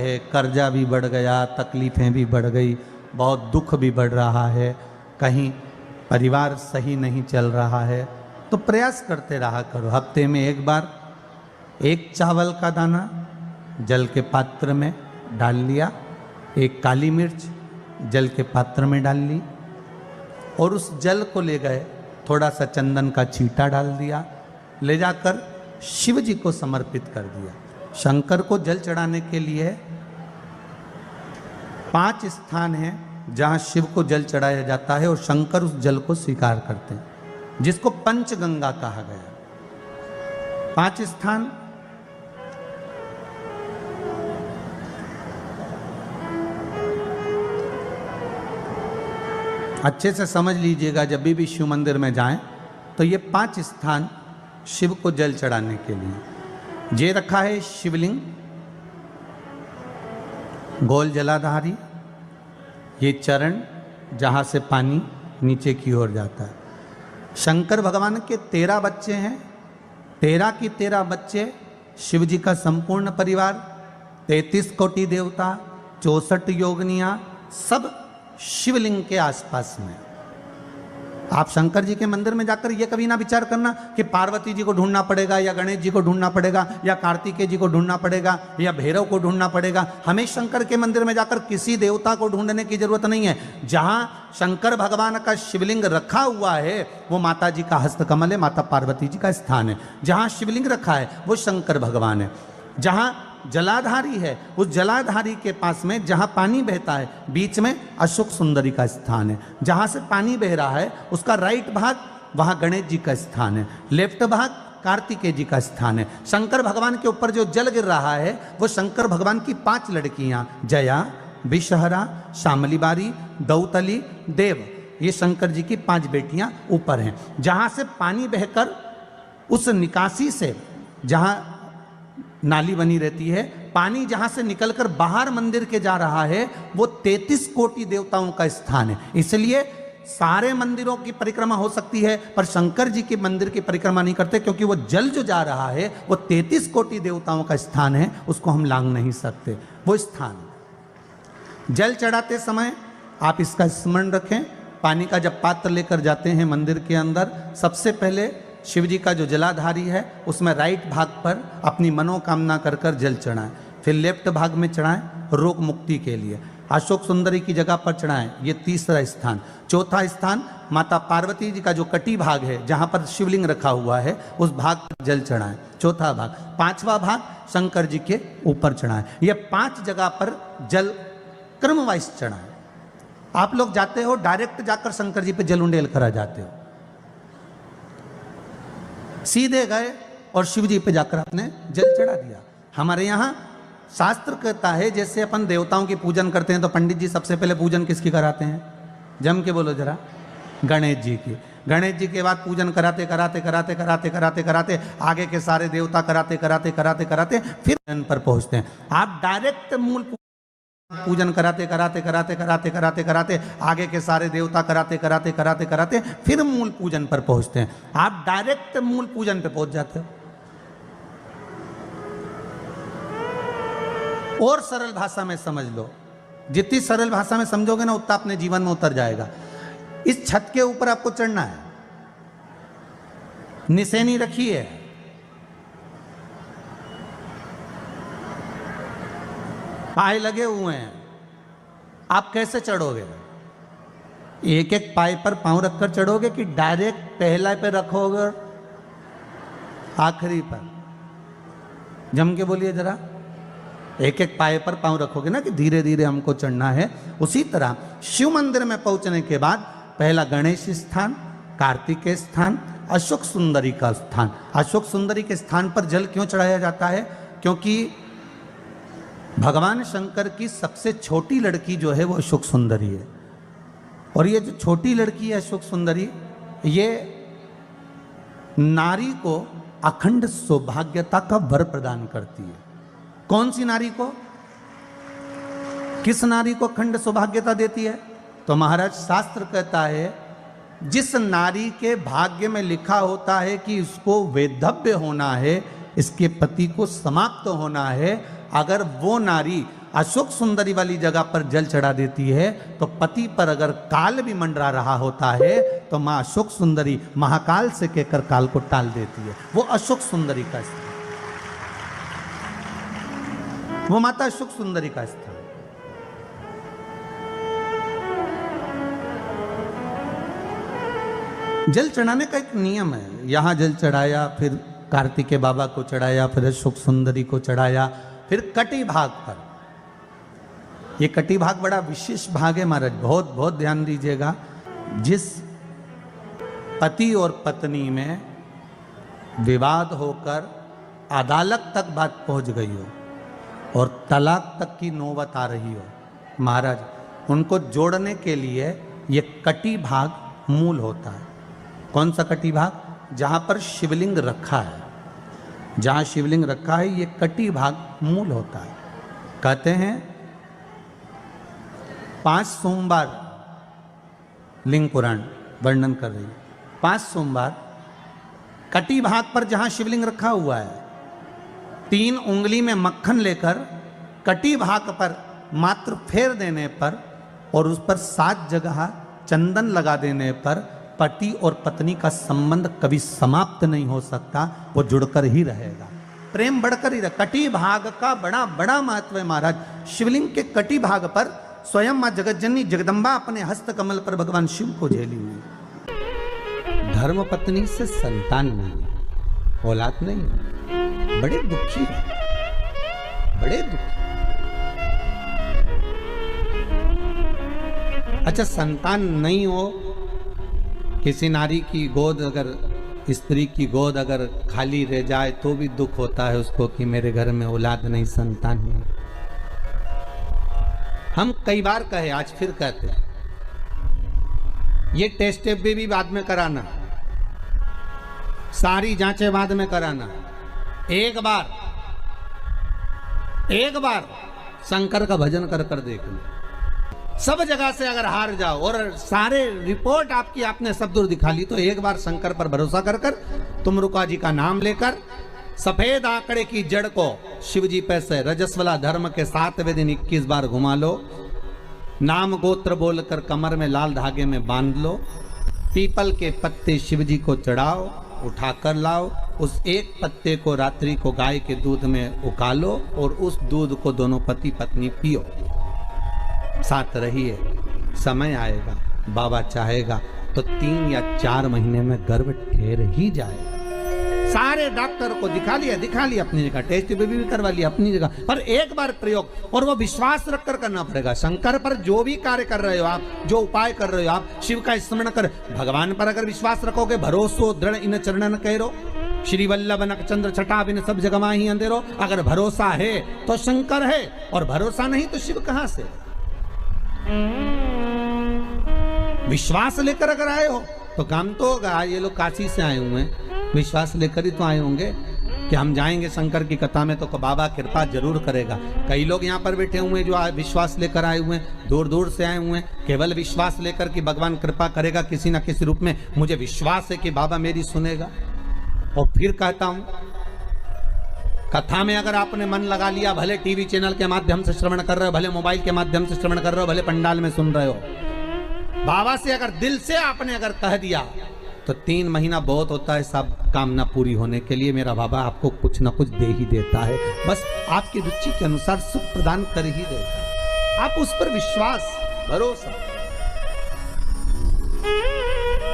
है, कर्जा भी बढ़ गया, तकलीफ़ें भी बढ़ गई, बहुत दुख भी बढ़ रहा है, कहीं परिवार सही नहीं चल रहा है, तो प्रयास करते रहा करो। हफ्ते में एक बार एक चावल का दाना जल के पात्र में डाल लिया, एक काली मिर्च जल के पात्र में डाल ली, और उस जल को ले गए, थोड़ा सा चंदन का छींटा डाल दिया, ले जाकर शिव जी को समर्पित कर दिया। शंकर को जल चढ़ाने के लिए 5 स्थान हैं जहाँ शिव को जल चढ़ाया जाता है और शंकर उस जल को स्वीकार करते हैं, जिसको पंचगंगा कहा गया। 5 स्थान अच्छे से समझ लीजिएगा, जब भी शिव मंदिर में जाएं तो ये 5 स्थान शिव को जल चढ़ाने के लिए ये रखा है। शिवलिंग, गोल जलाधारी, ये चरण जहाँ से पानी नीचे की ओर जाता है। शंकर भगवान के 13 बच्चे हैं, 13 की 13 बच्चे, शिव जी का संपूर्ण परिवार, 33 कोटि देवता, 64 योगनियाँ, सब शिवलिंग के आसपास में। आप शंकर जी के मंदिर में जाकर ये कभी ना विचार करना कि पार्वती जी को ढूंढना पड़ेगा या गणेश जी को ढूंढना पड़ेगा या कार्तिकेय जी को ढूंढना पड़ेगा या भैरव को ढूंढना पड़ेगा। हमें शंकर के मंदिर में जाकर किसी देवता को ढूंढने की जरूरत नहीं है। जहां शंकर भगवान का शिवलिंग रखा हुआ है वो माता जी का हस्तकमल है, माता पार्वती जी का स्थान है। जहां शिवलिंग रखा है वो शंकर भगवान है। जहां जलाधारी है उस जलाधारी के पास में जहां पानी बहता है बीच में अशोक सुंदरी का स्थान है। जहां से पानी बह रहा है उसका राइट भाग वहां गणेश जी का स्थान है, लेफ्ट भाग कार्तिकेय जी का स्थान है। शंकर भगवान के ऊपर जो जल गिर रहा है वो शंकर भगवान की 5 लड़कियां, जया, विषहरा, शामली बारी, दौतली, देव, ये शंकर जी की 5 बेटियां ऊपर हैं। जहां से पानी बहकर उस निकासी से, जहां नाली बनी रहती है, पानी जहां से निकलकर बाहर मंदिर के जा रहा है वो 33 कोटि देवताओं का स्थान है। इसलिए सारे मंदिरों की परिक्रमा हो सकती है पर शंकर जी के मंदिर की परिक्रमा नहीं करते, क्योंकि वो जल जो जा रहा है वो 33 कोटि देवताओं का स्थान है, उसको हम लांघ नहीं सकते। वो स्थान जल चढ़ाते समय आप इसका स्मरण रखें। पानी का जब पात्र लेकर जाते हैं मंदिर के अंदर, सबसे पहले शिव जी का जो जलाधारी है उसमें राइट भाग पर अपनी मनोकामना कर कर जल चढ़ाएं, फिर लेफ्ट भाग में चढ़ाएं रोग मुक्ति के लिए। अशोक सुंदरी की जगह पर चढ़ाएं, ये 3रा स्थान। 4था स्थान माता पार्वती जी का जो कटी भाग है जहां पर शिवलिंग रखा हुआ है उस भाग पर जल चढ़ाएं, 4था भाग। 5वां भाग शंकर जी के ऊपर चढ़ाएं। ये 5 जगह पर जल क्रम वाइज चढ़ाएं। आप लोग जाते हो डायरेक्ट जाकर शंकर जी पे जल उंडेल करा जाते हो, सीधे गए और शिव जी पे जाकर आपने जल चढ़ा दिया। हमारे यहाँ शास्त्र कहता है जैसे अपन देवताओं की पूजन करते हैं तो पंडित जी सबसे पहले पूजन किसकी कराते हैं? जम के बोलो जरा, गणेश जी की। गणेश जी के बाद पूजन कराते कराते कराते कराते कराते कराते आगे के सारे देवता कराते कराते कराते कराते फिर जन पर पहुंचते हैं। आप डायरेक्ट मूल पूजन कराते कराते कराते कराते कराते कराते आगे के सारे देवता कराते कराते कराते कराते फिर मूल पूजन पर पहुंचते हैं। आप डायरेक्ट मूल पूजन पे पहुंच जाते हो। और सरल भाषा में समझ लो, जितनी सरल भाषा में समझोगे ना उतना अपने जीवन में उतर जाएगा। इस छत के ऊपर आपको चढ़ना है, निशानी रखी है, पाए लगे हुए हैं, आप कैसे चढ़ोगे? एक एक पाए पर पांव रखकर चढ़ोगे कि डायरेक्ट पहला पे रखोगे और आखिरी पर? जम के बोलिए जरा, एक एक पाए पर पांव रखोगे ना कि धीरे धीरे हमको चढ़ना है। उसी तरह शिव मंदिर में पहुंचने के बाद पहला गणेश स्थान, कार्तिकेय स्थान, अशोक सुंदरी का स्थान। अशोक सुंदरी के स्थान पर जल क्यों चढ़ाया जाता है? क्योंकि भगवान शंकर की सबसे छोटी लड़की जो है वो अशोक सुंदरी है, और ये जो छोटी लड़की है अशोक सुंदरी, ये नारी को अखंड सौभाग्यता का वर प्रदान करती है। कौन सी नारी को? किस नारी को अखंड सौभाग्यता देती है? तो महाराज शास्त्र कहता है जिस नारी के भाग्य में लिखा होता है कि इसको वैधव्य होना है, इसके पति को समाप्त होना है, अगर वो नारी अशोक सुंदरी वाली जगह पर जल चढ़ा देती है तो पति पर अगर काल भी मंडरा रहा होता है तो माँ अशोक सुंदरी महाकाल से कहकर काल को टाल देती है। वो अशोक सुंदरी का स्थान, वो माता अशोक सुंदरी का स्थान। जल चढ़ाने का एक नियम है। यहां जल चढ़ाया, फिर कार्तिकेय बाबा को चढ़ाया, फिर अशोक सुंदरी को चढ़ाया, फिर कटी भाग पर। ये कटी भाग बड़ा विशेष भाग है महाराज, बहुत बहुत ध्यान दीजिएगा। जिस पति और पत्नी में विवाद होकर अदालत तक बात पहुंच गई हो और तलाक तक की नौबत आ रही हो, महाराज उनको जोड़ने के लिए ये कटी भाग मूल होता है। कौन सा कटी भाग? जहां पर शिवलिंग रखा है, जहां शिवलिंग रखा है ये कटी भाग मूल होता है। कहते हैं 5 सोमवार लिंग पुराण वर्णन कर रही है, 5 सोमवार कटी भाग पर जहां शिवलिंग रखा हुआ है, 3 उंगली में मक्खन लेकर कटी भाग पर मात्र फेर देने पर और उस पर 7 जगह चंदन लगा देने पर पति और पत्नी का संबंध कभी समाप्त नहीं हो सकता, वो जुड़कर ही रहेगा, प्रेम बढ़कर ही रहेगा। कटी भाग का बड़ा बड़ा महत्व है महाराज। शिवलिंग के कटी भाग पर स्वयं मां जगतजननी जगदम्बा अपने हस्त कमल पर भगवान शिव को झेली हुई। धर्म पत्नी से संतान नहीं, औलाद नहीं, बड़े दुखी है, बड़े दुखी। अच्छा, संतान नहीं हो, किसी नारी की गोद अगर, स्त्री की गोद अगर खाली रह जाए तो भी दुख होता है उसको कि मेरे घर में औलाद नहीं, संतान नहीं। हम कई बार कहे, आज फिर कहते हैं, ये टेस्ट भी बाद में कराना, सारी जांचें बाद में कराना। एक बार शंकर का भजन कर कर देख लो। सब जगह से अगर हार जाओ और सारे रिपोर्ट आपकी आपने सब दूर दिखा ली तो एक बार शंकर पर भरोसा कर कर तुमरुका जी का नाम लेकर सफेद आंकड़े की जड़ को शिव जी पे से रजस्वला धर्म के 7वें दिन 21 बार घुमा लो। नाम गोत्र बोलकर कमर में लाल धागे में बांध लो। पीपल के पत्ते शिव जी को चढ़ाओ, उठा कर लाओ। उस एक पत्ते को रात्रि को गाय के दूध में उकालो और उस दूध को दोनों पति पत्नी पियो। साथ रहिए, समय आएगा, बाबा चाहेगा तो 3 या 4 महीने में गर्भ ठहर ही जाएगा। सारे डॉक्टर को दिखा लिया अपनी जगह, टेस्ट भी करवा लिया अपनी जगह, पर एक बार प्रयोग, और वो विश्वास रखकर करना पड़ेगा। शंकर पर जो भी कार्य कर रहे हो आप, जो उपाय कर रहे हो आप, शिव का स्मरण कर, भगवान पर अगर विश्वास रखोगे, भरोसो दृढ़ इन चरणन कहो, श्री वल्लभ नक चंद्र छटा बिन सब जगह ही अंधेरो। अगर भरोसा है तो शंकर है, और भरोसा नहीं तो शिव कहां से। विश्वास लेकर अगर आए हो तो काम तो होगा। ये लोग काशी से आए हुए हैं, विश्वास लेकर ही तो आए होंगे कि हम जाएंगे शंकर की कथा में तो बाबा कृपा जरूर करेगा। कई लोग यहाँ पर बैठे हुए हैं जो विश्वास लेकर आए हुए हैं, दूर दूर से आए हुए हैं, केवल विश्वास लेकर कि भगवान कृपा करेगा किसी ना किसी रूप में, मुझे विश्वास है कि बाबा मेरी सुनेगा। और फिर कहता हूं, कथा में अगर आपने मन लगा लिया, भले टीवी चैनल के माध्यम से श्रवण कर रहे हो, भले मोबाइल के माध्यम से श्रवण कर रहे हो, भले पंडाल में सुन रहे हो, बाबा से अगर दिल से आपने अगर कह दिया तो 3 महीना बहुत होता है सब कामना पूरी होने के लिए। मेरा बाबा आपको कुछ ना कुछ दे ही देता है, बस आपकी रुचि के अनुसार सुख प्रदान कर ही देता है। आप उस पर विश्वास, भरोसा,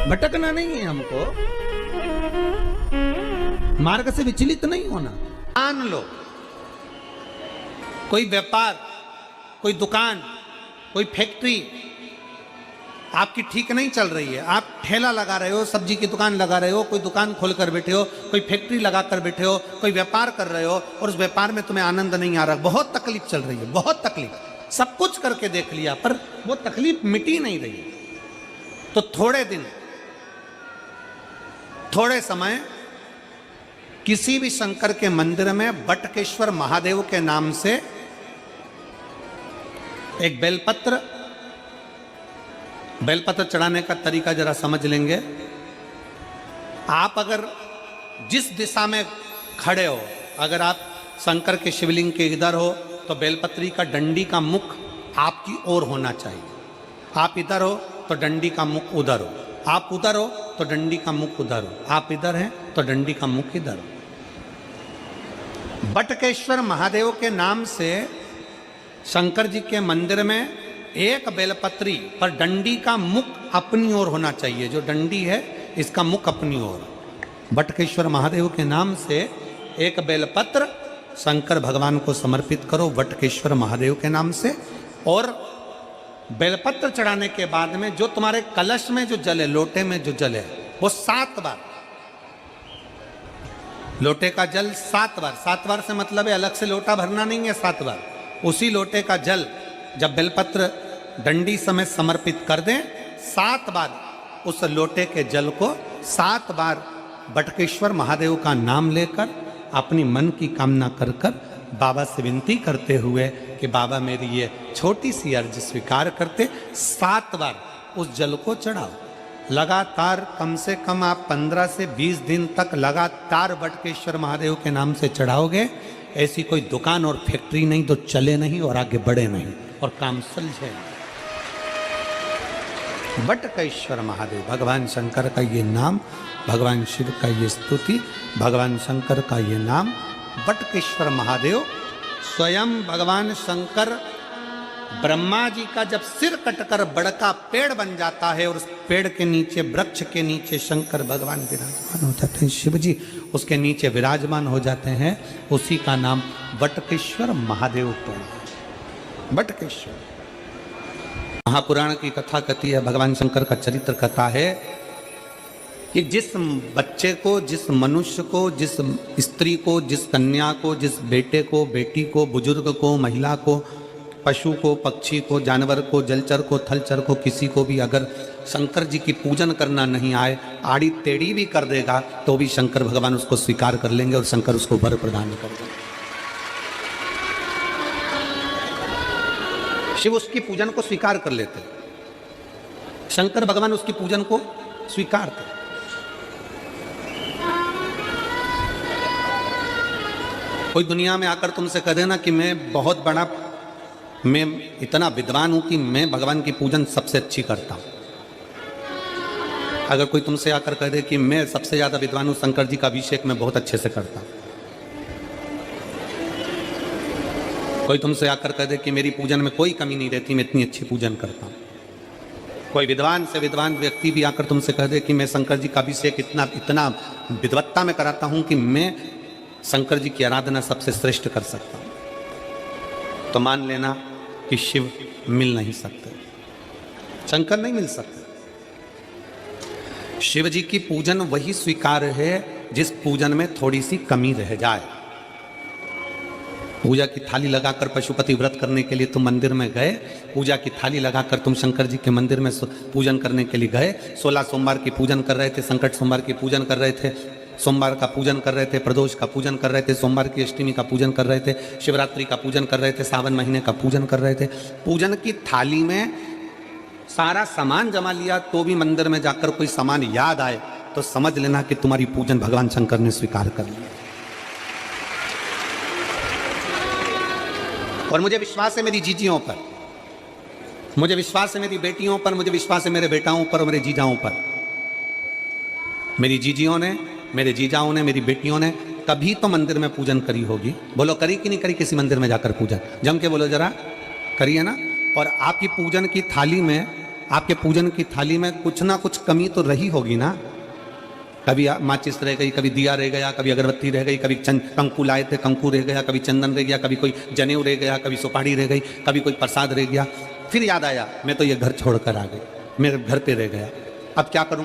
भटकना नहीं है हमको, मार्ग से विचलित नहीं होना। मान लो कोई व्यापार, कोई दुकान, कोई फैक्ट्री आपकी ठीक नहीं चल रही है, आप ठेला लगा रहे हो, सब्जी की दुकान लगा रहे हो, कोई दुकान खोल कर बैठे हो, कोई फैक्ट्री लगा कर बैठे हो, कोई व्यापार कर रहे हो और उस व्यापार में तुम्हें आनंद नहीं आ रहा, बहुत तकलीफ चल रही है, बहुत तकलीफ, सब कुछ करके देख लिया पर वो तकलीफ मिटी नहीं रही, तो थोड़े दिन, थोड़े समय किसी भी शंकर के मंदिर में बटकेश्वर महादेव के नाम से एक बेलपत्र चढ़ाने का तरीका जरा समझ लेंगे। आप अगर जिस दिशा में खड़े हो, अगर आप शंकर के शिवलिंग के इधर हो तो बेलपत्री का डंडी का मुख आपकी ओर होना चाहिए। आप इधर हो तो डंडी का मुख उधर हो, आप उधर हो तो डंडी का मुख उधर हो, आप इधर हैं तो डंडी का मुख इधर हो। बटकेश्वर महादेव के नाम से शंकर जी के मंदिर में एक बेलपत्री पर डंडी का मुख अपनी ओर होना चाहिए। जो डंडी है इसका मुख अपनी ओर। बटकेश्वर महादेव के नाम से एक बेलपत्र शंकर भगवान को समर्पित करो बटकेश्वर महादेव के नाम से। और बेलपत्र चढ़ाने के बाद में जो तुम्हारे कलश में जो जल है, लोटे में जो जल है, वो 7 बार, लोटे का जल 7 बार, 7 बार से मतलब है अलग से लोटा भरना नहीं है, 7 बार उसी लोटे का जल जब बेलपत्र डंडी समेत समर्पित कर दें, 7 बार उस लोटे के जल को 7 बार बटकेश्वर महादेव का नाम लेकर अपनी मन की कामना कर कर बाबा से विनती करते हुए कि बाबा मेरी ये छोटी सी अर्ज स्वीकार करते, 7 बार उस जल को चढ़ाओ। लगातार कम से कम आप 15 से 20 दिन तक लगातार बटकेश्वर महादेव के नाम से चढ़ाओगे। ऐसी कोई दुकान और फैक्ट्री नहीं तो चले नहीं और आगे बढ़े नहीं और काम सुलझे। बटकेश्वर महादेव, भगवान शंकर का ये नाम, भगवान शिव का ये स्तुति, भगवान शंकर का ये नाम बटकेश्वर महादेव। स्वयं भगवान शंकर ब्रह्मा जी का जब सिर कटकर बड़का पेड़ बन जाता है और उस पेड़ के नीचे, वृक्ष के नीचे शंकर भगवान विराजमान हो जाते हैं, शिव जी उसके नीचे विराजमान हो जाते हैं, उसी का नाम बटकेश्वर महादेव पेड़। बटकेश्वर महापुराण की कथा कहती है, भगवान शंकर का चरित्र कथा है कि जिस बच्चे को, जिस मनुष्य को, जिस स्त्री को, जिस कन्या को, जिस बेटे को, बेटी को, बुजुर्ग को, महिला को, पशु को, पक्षी को, जानवर को, जलचर को, थलचर को, किसी को भी अगर शंकर जी की पूजन करना नहीं आए, आड़ी टेढ़ी भी कर देगा तो भी शंकर भगवान उसको स्वीकार कर लेंगे और शंकर उसको वर प्रदान कर देंगे। शिव उसकी पूजन को स्वीकार कर लेते, शंकर भगवान उसकी पूजन को स्वीकारते। कोई दुनिया में आकर तुमसे कह देना कि मैं बहुत बड़ा, मैं इतना विद्वान हूं कि मैं भगवान की पूजन सबसे अच्छी करता हूं। अगर कोई तुमसे आकर कह दे कि मैं सबसे ज्यादा विद्वान हूं, शंकर जी का अभिषेक मैं बहुत अच्छे से करता हूं। कोई तुमसे आकर कह दे कि मेरी पूजन में कोई कमी नहीं रहती, मैं इतनी अच्छी पूजन करता हूं। कोई विद्वान से विद्वान व्यक्ति भी आकर तुमसे कह दे कि मैं शंकर जी का अभिषेक इतना विद्वत्ता में कराता हूं कि मैं शंकर जी की आराधना सबसे श्रेष्ठ कर सकता हूं, तो मान लेना कि शिव मिल नहीं सकते, शंकर नहीं मिल सकते। शिव जी की पूजन वही स्वीकार है जिस पूजन में थोड़ी सी कमी रह जाए। पूजा की थाली लगाकर पशुपति व्रत करने के लिए तुम मंदिर में गए, पूजा की थाली लगाकर तुम शंकर जी के मंदिर में पूजन करने के लिए गए, 16 सोमवार की पूजन कर रहे थे, संकट सोमवार की पूजन कर रहे थे, सोमवार का पूजन कर रहे थे, प्रदोष का पूजन कर रहे थे, सोमवार की अष्टमी का पूजन कर रहे थे, शिवरात्रि का पूजन कर रहे थे, सावन महीने का पूजन कर रहे थे। पूजन की थाली में सारा सामान जमा लिया तो भी मंदिर में जाकर कोई सामान याद आए तो समझ लेना कि तुम्हारी पूजन भगवान शंकर ने स्वीकार कर लिया। और मुझे विश्वास है मेरी जीजियों पर, मुझे विश्वास है मेरी बेटियों पर, मुझे विश्वास है मेरे बेटाओं पर और मेरे जीजाओं पर। मेरी जीजियों ने, मेरे जीजाओं ने, मेरी बेटियों ने कभी तो मंदिर में पूजन करी होगी। बोलो करी कि नहीं करी किसी मंदिर में जाकर पूजन? जम के बोलो जरा, करी है ना? और आपकी पूजन की थाली में, आपके पूजन की थाली में कुछ ना कुछ कमी तो रही होगी ना। कभी माचिस रह गई, कभी दिया रह गया, कभी अगरबत्ती रह गई, कभी कंकु लाए थे कंकु रह गया, कभी चंदन रह गया, कभी कोई जनेऊ रह गया, कभी सुपारी रह गई, कभी कोई प्रसाद रह गया। फिर याद आया मैं तो ये घर छोड़कर आ गई, मेरे घर पे रह गया, अब क्या करूं?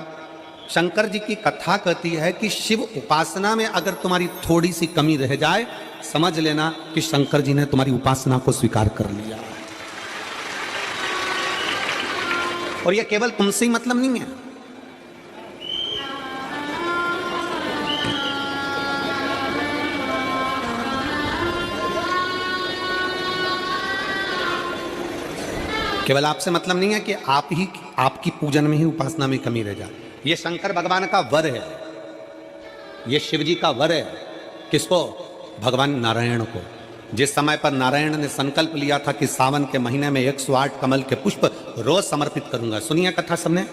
शंकर जी की कथा कहती है कि शिव उपासना में अगर तुम्हारी थोड़ी सी कमी रह जाए, समझ लेना कि शंकर जी ने तुम्हारी उपासना को स्वीकार कर लिया। और यह केवल तुमसे ही मतलब नहीं है, केवल आपसे मतलब नहीं है कि आप ही, आपकी पूजन में ही उपासना में कमी रह जाए। ये शंकर भगवान का वर है, ये शिव जी का वर है। किसको? भगवान नारायण को। जिस समय पर नारायण ने संकल्प लिया था कि सावन के महीने में 108 कमल के पुष्प रोज समर्पित करूंगा, सुनिए कथा सबने,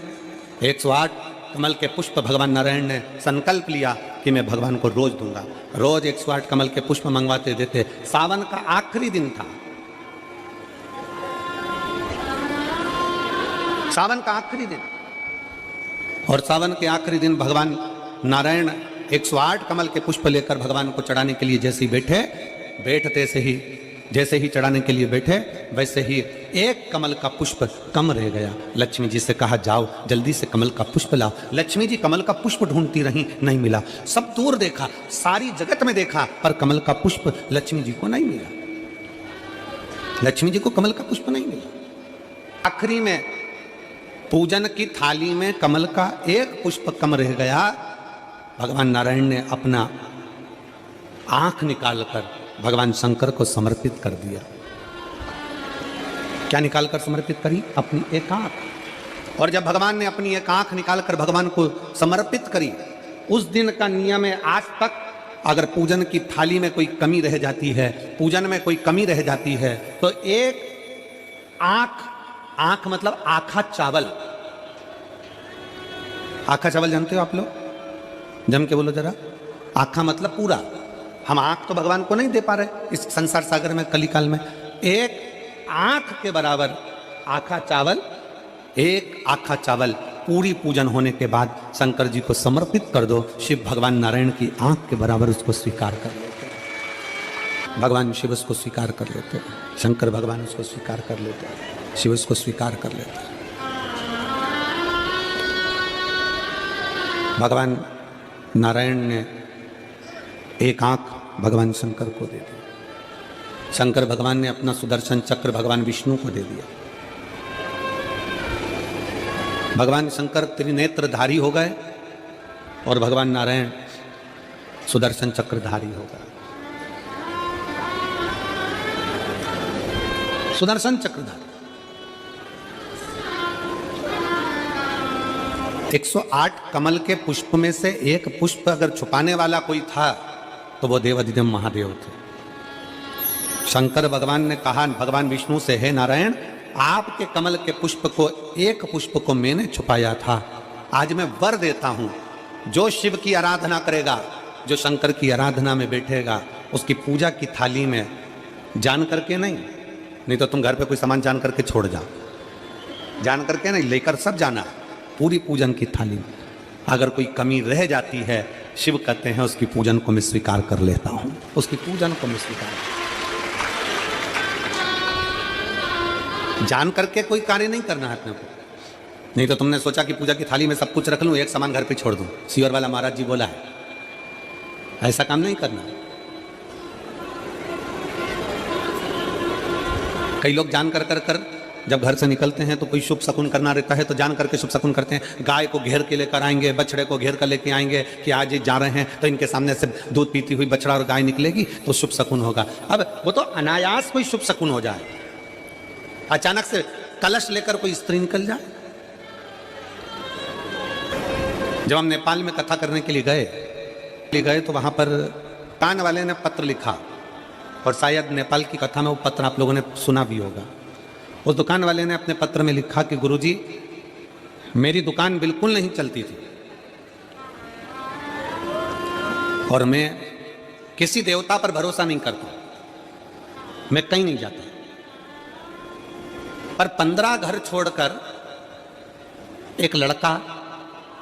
108 कमल के पुष्प भगवान नारायण ने संकल्प लिया कि मैं भगवान को रोज दूंगा। रोज 108 कमल के पुष्प मंगवाते देते। सावन का आखिरी दिन था, सावन का आखिरी दिन, और सावन के आखिरी दिन भगवान नारायण 108 कमल के पुष्प लेकर भगवान को चढ़ाने के लिए जैसे ही जैसे ही चढ़ाने के लिए बैठे, वैसे ही एक कमल का पुष्प कम रह गया। लक्ष्मी जी से कहा जाओ जल्दी से कमल का पुष्प लाओ। लक्ष्मी जी कमल का पुष्प ढूंढती रही, नहीं मिला। सब दूर देखा, सारी जगत में देखा, पर कमल का पुष्प लक्ष्मी जी को नहीं मिला। लक्ष्मी जी को कमल का पुष्प नहीं मिला। आखिरी में पूजन की थाली में कमल का एक पुष्प कम रह गया। भगवान नारायण ने अपना आंख निकालकर भगवान शंकर को समर्पित कर दिया। क्या निकालकर समर्पित करी? अपनी एक आंख। और जब भगवान ने अपनी एक आंख निकालकर भगवान को समर्पित करी, उस दिन का नियम है आज तक, अगर पूजन की थाली में कोई कमी रह जाती है, पूजन में कोई कमी रह जाती है, तो एक आंख मतलब आखा चावल। आखा चावल जानते हो आप लोग? जम के बोलो जरा। आखा मतलब पूरा। हम आंख तो भगवान को नहीं दे पा रहे इस संसार सागर में, कलिकाल में। एक आंख के बराबर आखा चावल, एक आखा चावल पूरी पूजन होने के बाद शंकर जी को समर्पित कर दो। शिव भगवान नारायण की आंख के बराबर उसको स्वीकार कर लेते हैं। भगवान शिव उसको स्वीकार कर लेते हैं, शंकर भगवान उसको स्वीकार कर लेते हैं, शिव उसको स्वीकार कर लेते हैं। भगवान नारायण ने एक आंख भगवान शंकर को दे दी। शंकर भगवान ने अपना सुदर्शन चक्र भगवान विष्णु को दे दिया। भगवान शंकर त्रिनेत्रधारी हो गए और भगवान नारायण सुदर्शन चक्रधारी हो गए। सुदर्शन चक्रधारी 108 कमल के पुष्प में से एक पुष्प अगर छुपाने वाला कोई था तो वो देवाधिदेव महादेव थे। शंकर भगवान ने कहा भगवान विष्णु से, हे नारायण, आपके कमल के पुष्प को, एक पुष्प को मैंने छुपाया था। आज मैं वर देता हूं, जो शिव की आराधना करेगा, जो शंकर की आराधना में बैठेगा, उसकी पूजा की थाली में जान करके नहीं तो तुम घर पे कोई सामान जान करके छोड़ जाओ, जान करके नहीं, लेकर सब जाना। पूरी पूजन की थाली में अगर कोई कमी रह जाती है, शिव कहते हैं उसकी पूजन को मैं स्वीकार कर लेता हूं, उसकी पूजन को मैं स्वीकार। जान करके कोई कार्य नहीं करना है अपने को। नहीं तो तुमने सोचा कि पूजा की थाली में सब कुछ रख लूं, एक सामान घर पे छोड़ दूं। सीवर वाला महाराज जी बोला है, ऐसा काम नहीं करना। कई लोग जान कर जब घर से निकलते हैं तो कोई शुभ शकुन करना रहता है तो जान करके शुभ शकुन करते हैं। गाय को घेर के लेकर आएंगे, बछड़े को घेर कर लेके आएंगे कि आज ये जा रहे हैं तो इनके सामने से दूध पीती हुई बछड़ा और गाय निकलेगी तो शुभ शकुन होगा। अब वो तो अनायास कोई शुभ शकुन हो जाए, अचानक से कलश लेकर कोई स्त्री निकल जाए। जब हम नेपाल में कथा करने के लिए गए तो वहां पर कान वाले ने पत्र लिखा, और शायद नेपाल की कथा में वो पत्र आप लोगों ने सुना भी होगा। उस दुकान वाले ने अपने पत्र में लिखा कि गुरुजी, मेरी दुकान बिल्कुल नहीं चलती थी और मैं किसी देवता पर भरोसा नहीं करता, मैं कहीं नहीं जाता, पर 15 घर छोड़कर एक लड़का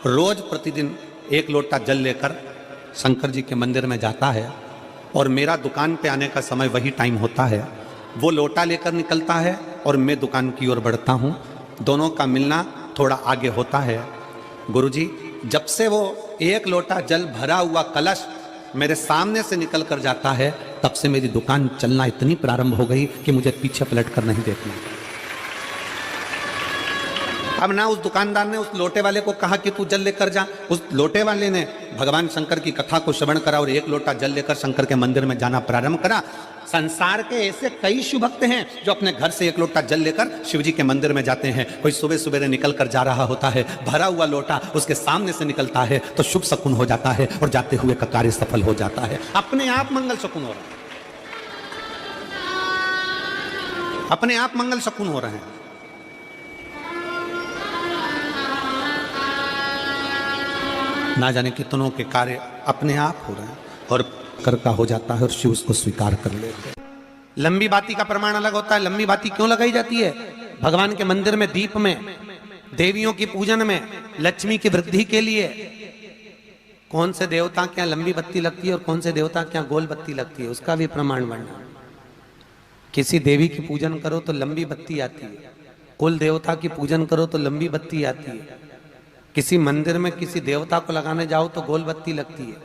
रोज प्रतिदिन 1 लोटा जल लेकर शंकर जी के मंदिर में जाता है और मेरा दुकान पे आने का समय वही टाइम होता है। वो लोटा लेकर निकलता है और मैं दुकान की ओर बढ़ता हूँ, दोनों का मिलना थोड़ा आगे होता है। गुरुजी, जब से वो 1 लोटा जल भरा हुआ कलश मेरे सामने से निकल कर जाता है, तब से मेरी दुकान चलना इतनी प्रारंभ हो गई कि मुझे पीछे पलट कर नहीं देखना। अब ना उस दुकानदार ने उस लोटे वाले को कहा कि तू जल लेकर जा, उस लोटे वाले ने भगवान शंकर की कथा को श्रवण करा और 1 लोटा जल लेकर शंकर के मंदिर में जाना प्रारंभ करा। संसार के ऐसे कई शिव भक्त हैं जो अपने घर से 1 लोटा जल लेकर शिव जी के मंदिर में जाते हैं। कोई सुबह सुबह निकल कर जा रहा होता है, भरा हुआ लोटा उसके सामने से निकलता है तो शुभ शकुन हो जाता है और जाते हुए का कार्य सफल हो जाता है, अपने आप मंगल शकुन हो रहा है। अपने आप मंगल शकुन हो रहे हैं। ना जाने कितनों के कार्य अपने आप हो रहे हैं और कर का हो जाता है और शिव उसको स्वीकार कर लेते हैं। लंबी बाती का प्रमाण अलग होता है। लंबी बाती क्यों लगाई जाती है? भगवान के मंदिर में दीप में, देवियों की पूजन में, लक्ष्मी की वृद्धि के लिए। कौन से देवता के यहाँ लंबी बत्ती लगती है और कौन से देवता के यहाँ गोल बत्ती लगती है, उसका भी प्रमाण बनना। किसी देवी की पूजन करो तो लंबी बत्ती आती है, कुल देवता की पूजन करो तो लंबी बत्ती आती है। किसी मंदिर में किसी देवता को लगाने जाओ तो गोल बत्ती लगती है,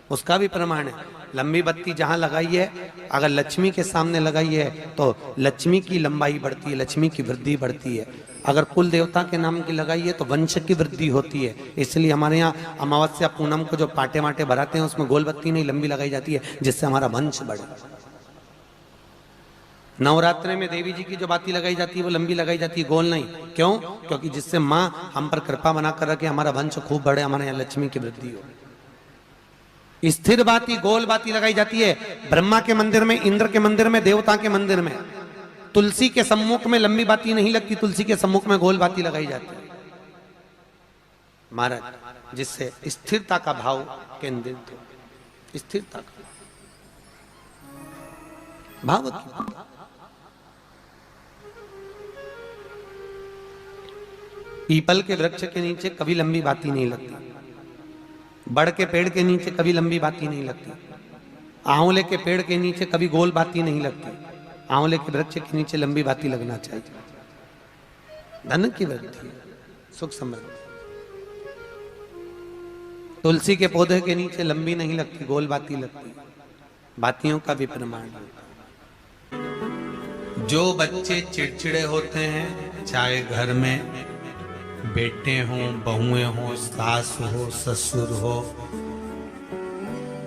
उसका भी प्रमाण है। लंबी बत्ती जहां लगाई है, अगर लक्ष्मी के सामने लगाई है तो लक्ष्मी की लंबाई बढ़ती है, लक्ष्मी की वृद्धि बढ़ती है। अगर कुल देवता के नाम की लगाई है तो वंश की वृद्धि होती है। इसलिए हमारे यहाँ अमावस्या पूनम को जो पाटे माटे भराते हैं उसमें गोल बत्ती नहीं लंबी लगाई जाती है, जिससे हमारा वंश बढ़े। नवरात्रि में देवी जी की जो बाती लगाई जाती है वो लंबी लगाई जाती है, गोल नहीं। क्यों? क्योंकि जिससे माँ हम पर कृपा बना कर रखे, हमारा वंश खूब बढ़े, हमारे यहाँ लक्ष्मी की वृद्धि हो। स्थिर बाती, गोल बाती लगाई जाती है ब्रह्मा के मंदिर में, इंद्र के मंदिर में, देवता के मंदिर में। तुलसी के सम्मुख में लंबी बाती नहीं लगती, तुलसी के सम्मुख में गोल बाती लगाई जाती है महाराज, जिससे स्थिरता का भाव केंद्रित हो। स्थिरता का भाव की पीपल के वृक्ष के नीचे कभी लंबी बाती नहीं लगती, बड़ के पेड़ के नीचे कभी लंबी बाती नहीं लगती, आंवले के पेड़ के नीचे कभी गोल बाती नहीं लगती। आंवले के वृक्ष के नीचे लंबी बाती लगना चाहिए। धन की वृद्धि, सुख समृद्धि। तुलसी के पौधे के नीचे लंबी नहीं लगती, गोल बाती लगती। बातियों का भी प्रमाण है। जो बच्चे चिड़चिड़े होते हैं, चाहे घर में बेटे हों, बहुएं हों, सास हो, ससुर हो,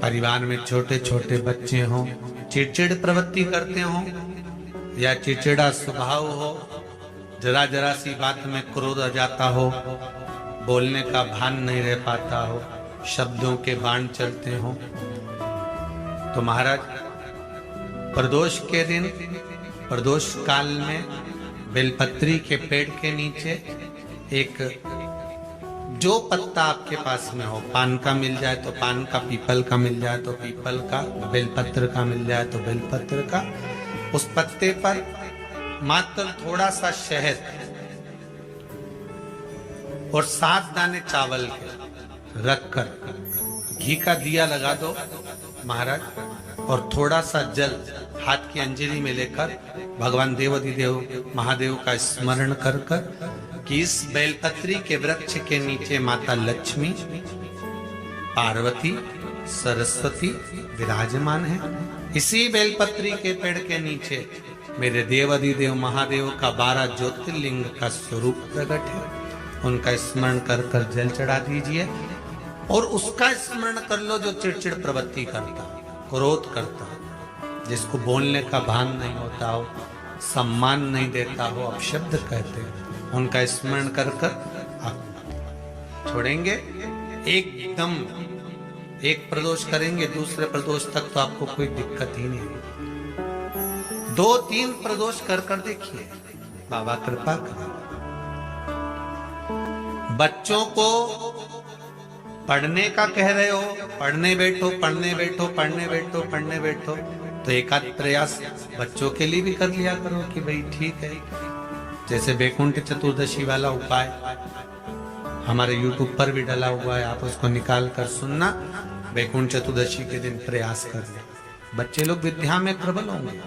परिवार में छोटे छोटे बच्चे हों, चिड़चिड़ प्रवृत्ति करते हों या चिड़चिड़ा स्वभाव हो, जरा जरा सी बात में क्रोध आ जाता हो, बोलने का भान नहीं रह पाता हो, शब्दों के बाण चलते हो, तो महाराज प्रदोष के दिन, प्रदोष काल में बेलपत्री के पेड़ के नीचे एक जो पत्ता आपके पास में हो, पान का मिल जाए तो पान का, पीपल का मिल जाए तो पीपल का, बेलपत्र का मिल जाए तो बेलपत्र का, उस पत्ते पर मात्र थोड़ा सा शहद और 7 दाने चावल के रखकर घी का दिया लगा दो महाराज, और थोड़ा सा जल हाथ की अंजलि में लेकर भगवान देवाधिदेव महादेव का स्मरण कर कर कि इस बेलपत्री के वृक्ष के नीचे माता लक्ष्मी, पार्वती, सरस्वती विराजमान है। इसी बेलपत्री के पेड़ के नीचे मेरे देवाधिदेव महादेव का 12 ज्योतिर्लिंग का स्वरूप प्रकट है। उनका स्मरण कर कर जल चढ़ा दीजिए और उसका स्मरण कर लो जो चिड़चिड़ प्रवृत्ति करता, क्रोध करता, जिसको बोलने का भान नहीं होता हो, सम्मान नहीं देता हो, अपशब्द कहते हैं, उनका स्मरण कर कर आप छोड़ेंगे। एकदम एक प्रदोष करेंगे, दूसरे प्रदोष तक तो आपको कोई दिक्कत ही नहीं। 2-3 प्रदोष कर कर देखिए, बाबा कृपा करें। बच्चों को पढ़ने का कह रहे हो, पढ़ने बैठो, पढ़ने बैठो, पढ़ने बैठो, पढ़ने बैठो, तो एक आध प्रयास बच्चों के लिए भी कर लिया करो कि भाई ठीक है। जैसे वैकुंठ चतुर्दशी वाला उपाय हमारे YouTube पर भी डला हुआ है, आप उसको निकाल कर सुनना। वैकुंठ चतुर्दशी के दिन प्रयास कर ले, बच्चे लोग विद्या में प्रबल होंगे।